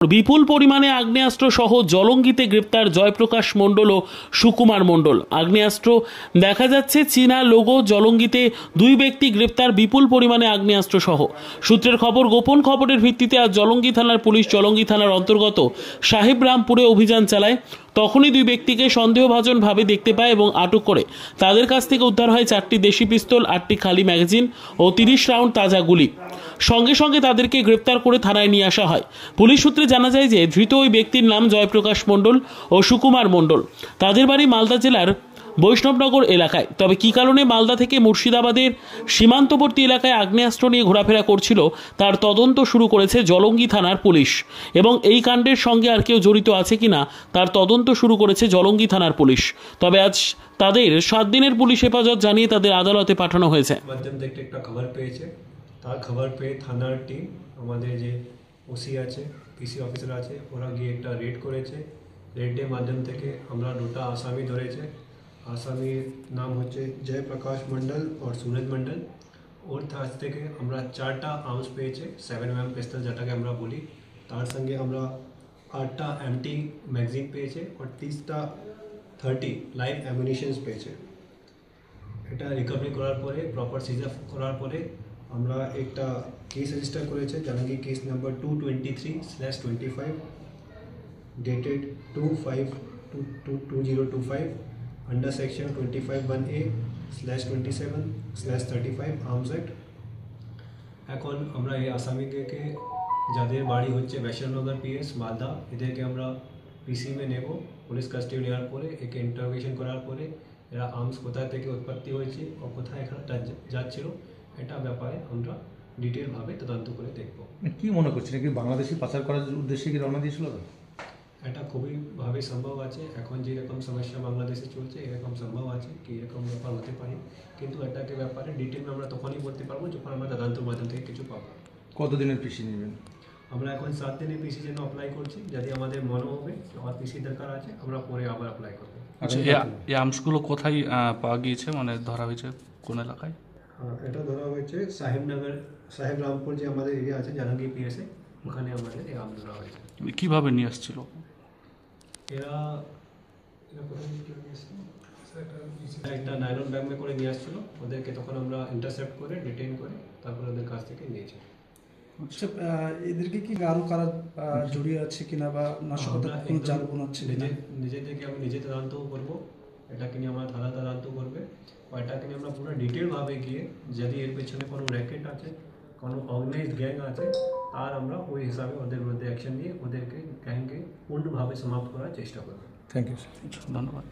বিপুল পরিমাণে আগ্নেয়াস্ত্র সহ জলঙ্গিতে গ্রেপ্তার জয়প্রকাশ মণ্ডল ও সুকুমার মণ্ডল। আগ্নেয়াস্ত্র দেখা যাচ্ছে চীনা লোগো। জলঙ্গিতে দুই ব্যক্তি গ্রেপ্তার বিপুল পরিমাণে আগ্নেয়াস্ত্র সহ। সূত্রের খবর, গোপন খবরের ভিত্তিতে আজ জলঙ্গি থানার পুলিশ জলঙ্গি থানার অন্তর্গত সাহেবরামপুরে অভিযান চালায়। তখনই দুই ব্যক্তিকে সন্দেহভাজনভাবে দেখতে পায় এবং আটক করে তাদের কাছ থেকে উদ্ধার হয় 4টি দেশি পিস্তল, 8টি খালি ম্যাগাজিন ও 30 রাউন্ড তাজা গুলি। সঙ্গে সঙ্গে তাদেরকে গ্রেপ্তার করে থানায় নিয়ে আসা হয়। পুলিশ সূত্রে জানা যায় যে ধৃত ওই ব্যক্তির নাম জয়প্রকাশ মণ্ডল ও সুকুমার মণ্ডল। তাদের বাড়ি মালদা জেলার বৈষ্ণবনগর এলাকায়। তবে কী কারণে মালদা থেকে মুর্শিদাবাদের সীমান্তবর্তী এলাকায় আগ্নেয়াস্ত্র নিয়ে ঘোরাফেরা করছিল তার তদন্ত শুরু করেছে জলঙ্গি থানার পুলিশ, এবং এই কাণ্ডের সঙ্গে আর কেউ জড়িত আছে কিনা তার তদন্ত শুরু করেছে জলঙ্গি থানার পুলিশ। তবে আজ তাদের 7 দিনের পুলিশ হেফাজত জানিয়ে তাদের আদালতে পাঠানো হয়েছে। একটা খবর পেয়েছে, তার খবর পেয়ে থানার টিম, আমাদের যে ওসি আছে, পিসি অফিসার আছে, ওরা গিয়ে একটা রেড করেছে। রেডের মাধ্যম থেকে আমরা 2টা আসামি ধরেছে। আসামির নাম হচ্ছে জয়প্রকাশ মণ্ডল আর সুরজ মণ্ডল। ওর কাছ থেকে আমরা 4টা আর্মস পেয়েছে, 7mm পিস্তল যেটাকে আমরা বলি। তার সঙ্গে আমরা 8টা এমটি ম্যাগাজিন পেয়েছে আর 30 লাইভ অ্যামিনিশনস পেয়েছে। এটা রিকভারি করার পরে, প্রপার সিজার করার পরে আমরা একটা কেস রেজিস্টার করেছে, যেটা কি case number 223/25 dated 2/5/2025 under section 25(1A)/27/35 arms act. এখন আমরা এই আসামিকে যাদের বাড়ি হচ্ছে বৈষ্ণবনগর পিএস মালদা, এদেরকে আমরা পিসি মে নেব। পুলিশ কাস্টডি নেওয়ার পরে একে ইন্টারোগেশন করার পরে এরা আর্মস কোথা থেকে উৎপত্তি হয়েছে ও কোথায় এখানে যাচ্ছিল এটা ব্যাপারে আমরা ডিটেলভাবে তদন্ত করে দেখব। কি মনে করছেন, কি বাংলাদেশি পাচার করার উদ্দেশ্যে কি রওনা দিয়েছিল? এটা খুবইভাবে সম্ভব আছে। এখন যেরকম সমস্যা বাংলাদেশে চলছে এরকম সম্ভব আছে কি এরকম ব্যাপার হতে পারে, কিন্তু এটাকে ব্যাপারে ডিটেল আমরা তখনই বলতে পারবো যখন আমরা তদন্তের মাধ্যম থেকে কিছু পাবো। কতদিনের পিসি নেবেন? আমরা এখন 7 দিনের পিসি জন্য অ্যাপ্লাই করছি। যদি আমাদের মনে হবে আর পিসি দরকার আছে আমরা পরে আবার অ্যাপ্লাই করবো। আচ্ছা, এই আর্মসগুলো কোথায় পাওয়া গিয়েছে, মানে ধরা হয়েছে কোন এলাকায়? এটা ধরা হয়েছে সাহেবরামপুর যে আমাদের এরিয়া আছে জাহাঙ্গীর পিএসে, ওখানে আমাদের এই আর্মস ধরা হয়েছে। কিভাবে নিয়ে আসছিল এরা একটা নাইলন ব্যাগ মে করে নিয়ে আসছিল। ওদেরকে তখন আমরা ইন্টারসেপ্ট করে ডিটেইন করে তারপরে ওদের কাছ থেকে নিয়েছি। আচ্ছা, এদেরকে কি আরো কারা জড়িয়ে আছে কিনা বা নাশকতার কোনো জাল বোনাচ্ছে কিনা? নিজেদেরকে আমি নিজে তদন্ত করবো, এটাকে নিয়ে আমরা থানা তদন্ত করবে। এটাকে নিয়ে আমরা পুরো ডিটেলভাবে গিয়ে যদি এর পেছনে কোনো র্যাকেট আছে, কোনো অর্গানাইজড গ্যাং আছে, আর আমরা ওই হিসাবে ওদের বিরুদ্ধে অ্যাকশন নিয়ে ওদেরকে গ্যাংকে পূর্ণভাবে সমাপ্ত করার চেষ্টা করবো। থ্যাংক ইউ, ধন্যবাদ।